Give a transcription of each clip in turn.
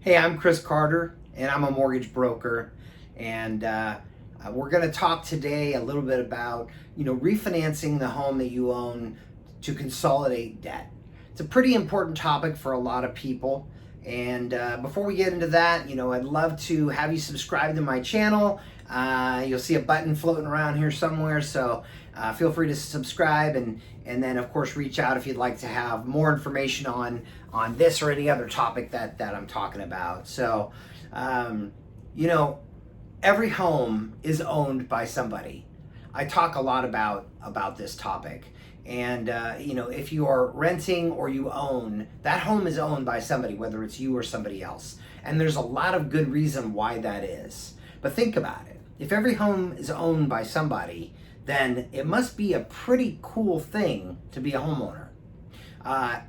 Hey, I'm Chris Carter, and I'm a mortgage broker. And we're going to talk today a little bit about, refinancing the home that you own to consolidate debt. It's a pretty important topic for a lot of people. And before we get into that, I'd love to have you subscribe to my channel. You'll see a button floating around here somewhere, so feel free to subscribe, and then of course reach out if you'd like to have more information on this or any other topic that I'm talking about. So, you know, every home is owned by somebody. I talk a lot about this topic. And if you are renting or you own, that home is owned by somebody, whether it's you or somebody else. And there's a lot of good reason why that is. But think about it. If every home is owned by somebody, then it must be a pretty cool thing to be a homeowner. I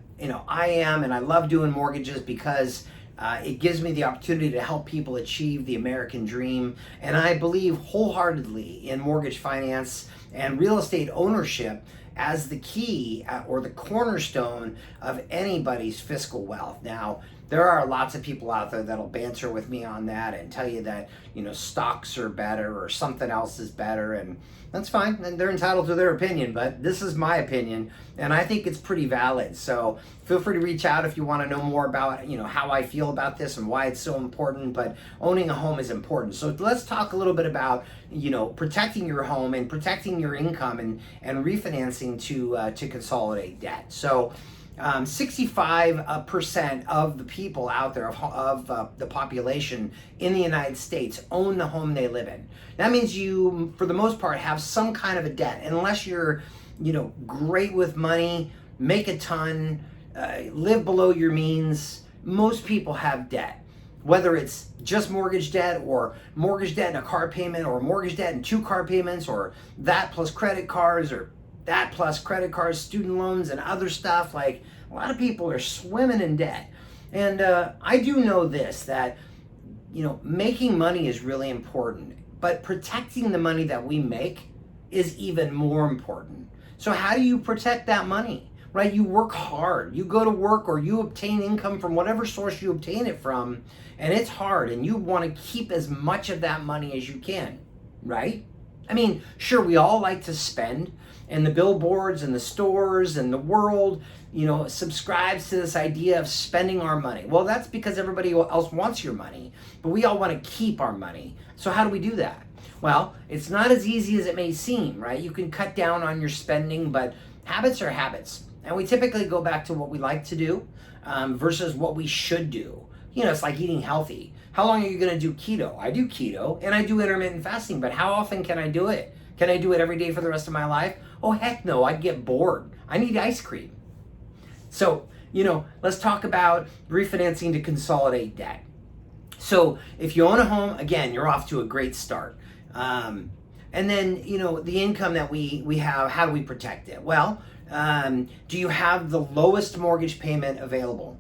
am, and I love doing mortgages because it gives me the opportunity to help people achieve the American dream. And I believe wholeheartedly in mortgage finance and real estate ownership as the key or the cornerstone of anybody's fiscal wealth. Now, there are lots of people out there that'll banter with me on that and tell you that, stocks are better or something else is better, and that's fine, and they're entitled to their opinion, but this is my opinion, and I think it's pretty valid. So feel free to reach out if you want to know more about, how I feel about this and why it's so important, but owning a home is important. So let's talk a little bit about, protecting your home and protecting your income and refinancing to consolidate debt. So 65% of the people out there, of the population in the United States, own the home they live in. That means you, for the most part, have some kind of a debt, unless you're, great with money, make a ton, live below your means. Most people have debt, whether it's just mortgage debt or mortgage debt and a car payment, or mortgage debt and 2 car payments, or that plus credit cards, or that plus credit cards, student loans, and other stuff. Like, a lot of people are swimming in debt. And I do know this, that, making money is really important, but protecting the money that we make is even more important. So how do you protect that money, right? You work hard, you go to work, or you obtain income from whatever source you obtain it from, and it's hard, and you want to keep as much of that money as you can, right? I mean, sure, we all like to spend, and the billboards and the stores and the world, subscribes to this idea of spending our money. Well, that's because everybody else wants your money, but we all want to keep our money. So how do we do that? Well, it's not as easy as it may seem, right? You can cut down on your spending, but habits are habits. And we typically go back to what we like to do versus what we should do. It's like eating healthy. How long are you going to do keto? I do keto and I do intermittent fasting, but how often can I do it? Can I do it every day for the rest of my life? Oh, heck no, I'd get bored. I need ice cream. So, let's talk about refinancing to consolidate debt. So if you own a home, again, you're off to a great start. And then, the income that we have, how do we protect it? Well, do you have the lowest mortgage payment available?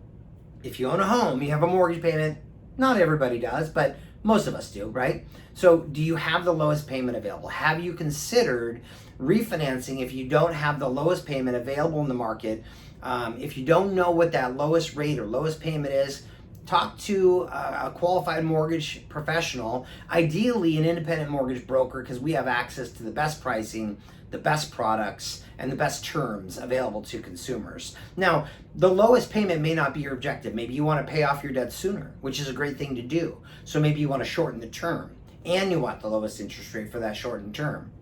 If you own a home, you have a mortgage payment. Not everybody does, but most of us do, right? So do you have the lowest payment available? Have you considered refinancing if you don't have the lowest payment available in the market? If you don't know what that lowest rate or lowest payment is, talk to a qualified mortgage professional, ideally an independent mortgage broker, because we have access to the best pricing, the best products, and the best terms available to consumers. Now, the lowest payment may not be your objective. Maybe you want to pay off your debt sooner, which is a great thing to do. So maybe you want to shorten the term, and you want the lowest interest rate for that shortened term.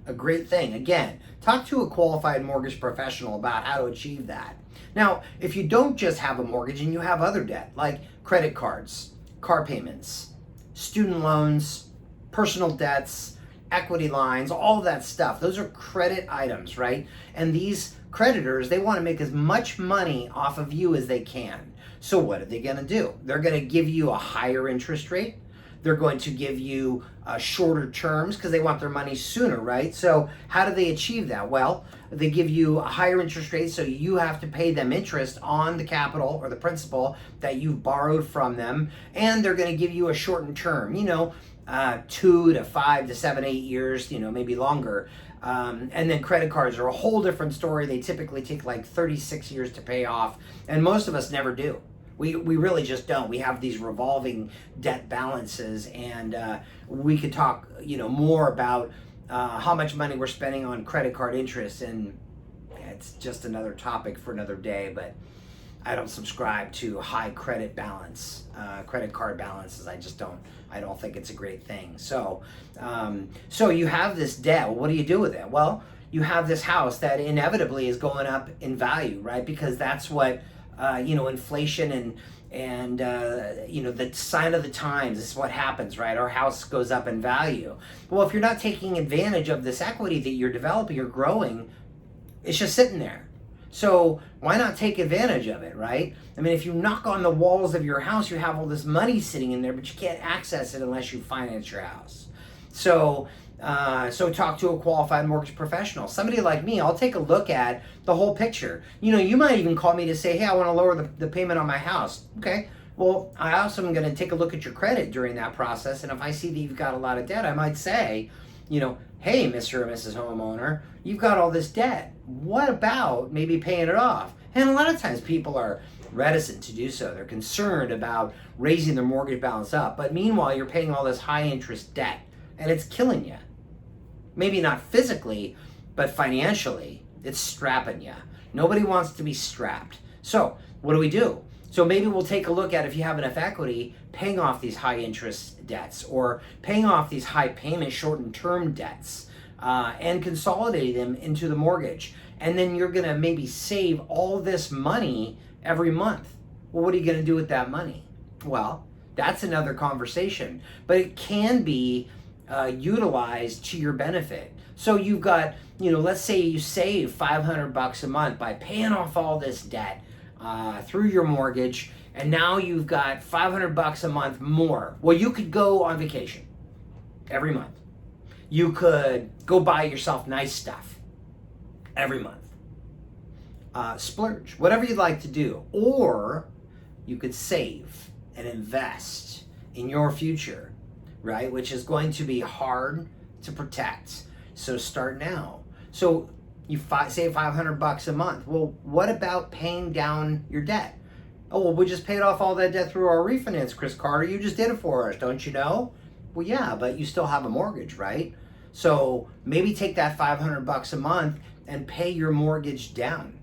A great thing. Again, talk to a qualified mortgage professional about how to achieve that. Now, if you don't just have a mortgage and you have other debt, like credit cards, car payments, student loans, personal debts, equity lines, all that stuff, those are credit items, right? And these creditors, they want to make as much money off of you as they can. So what are they going to do? They're going to give you a higher interest rate. They're going to give you shorter terms because they want their money sooner, right? So how do they achieve that? Well, they give you a higher interest rate, so you have to pay them interest on the capital or the principal that you've borrowed from them, and they're going to give you a shortened term, 2 to 5 to 7, 8 years, maybe longer. And then credit cards are a whole different story. They typically take like 36 years to pay off, and most of us never do. We really just don't. We have these revolving debt balances, and we could talk, more about how much money we're spending on credit card interest, and it's just another topic for another day. But I don't subscribe to high credit card balances. I don't think it's a great thing. So you have this debt. Well, what do you do with it? Well, you have this house that inevitably is going up in value, right? Because that's what inflation and the sign of the times. This is what happens, right? Our house goes up in value. Well, if you're not taking advantage of this equity that you're developing, you're growing, it's just sitting there. So why not take advantage of it, right? I mean, if you knock on the walls of your house, you have all this money sitting in there, but you can't access it unless you finance your house. So talk to a qualified mortgage professional. Somebody like me, I'll take a look at the whole picture. You might even call me to say, hey, I want to lower the payment on my house. Okay. Well, I also am going to take a look at your credit during that process. And if I see that you've got a lot of debt, I might say, hey, Mr. or Mrs. Homeowner, you've got all this debt. What about maybe paying it off? And a lot of times people are reticent to do so. They're concerned about raising their mortgage balance up. But meanwhile, you're paying all this high interest debt, and it's killing you. Maybe not physically, but financially, it's strapping you. Nobody wants to be strapped. So what do? So maybe we'll take a look at, if you have enough equity, paying off these high interest debts, or paying off these high payment short term debts, and consolidating them into the mortgage. And then you're going to maybe save all this money every month. Well, what are you going to do with that money? Well, that's another conversation, but it can be utilized to your benefit. So you've got, let's say you save $500 a month by paying off all this debt through your mortgage, and now you've got $500 a month more. Well, you could go on vacation every month. You could go buy yourself nice stuff every month. Splurge, whatever you'd like to do. Or you could save and invest in your future, right? Which is going to be hard to protect. So start now. So you save $500 a month. Well, what about paying down your debt? Oh, well, we just paid off all that debt through our refinance, Chris Carter. You just did it for us, don't you know? Well, yeah, but you still have a mortgage, right? So maybe take that $500 a month and pay your mortgage down.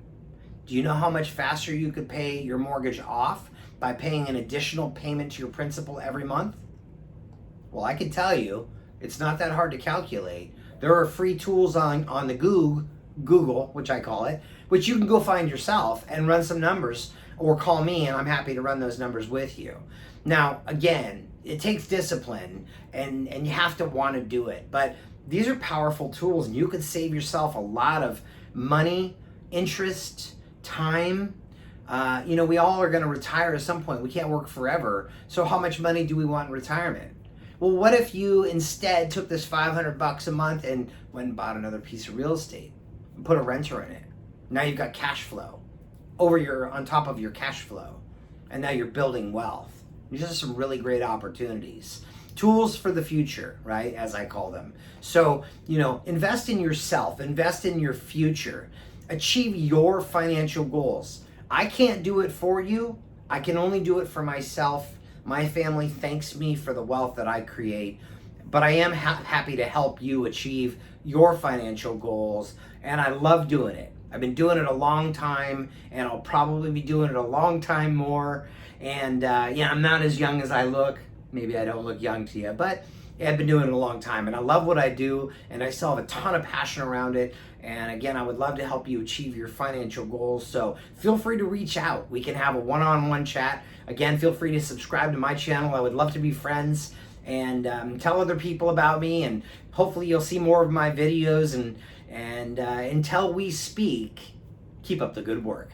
Do you know how much faster you could pay your mortgage off by paying an additional payment to your principal every month? Well, I can tell you, it's not that hard to calculate. There are free tools on the Google, which I call it, which you can go find yourself and run some numbers, or call me and I'm happy to run those numbers with you. Now, again, it takes discipline and you have to want to do it. But these are powerful tools, and you could save yourself a lot of money, interest, time. We all are going to retire at some point. We can't work forever. So how much money do we want in retirement? Well, what if you instead took this $500 a month and went and bought another piece of real estate and put a renter in it? Now you've got cash flow on top of your cash flow, and now you're building wealth. These are some really great opportunities. Tools for the future, right? As I call them. So, invest in yourself, invest in your future, achieve your financial goals. I can't do it for you. I can only do it for myself. My family thanks me for the wealth that I create, but I am happy to help you achieve your financial goals, and I love doing it. I've been doing it a long time, and I'll probably be doing it a long time more. And I'm not as young as I look. Maybe I don't look young to you, but I've been doing it a long time, and I love what I do, and I still have a ton of passion around it. And again, I would love to help you achieve your financial goals. So feel free to reach out. We can have a one-on-one chat. Again, feel free to subscribe to my channel. I would love to be friends, and tell other people about me, and hopefully you'll see more of my videos. And until we speak, keep up the good work.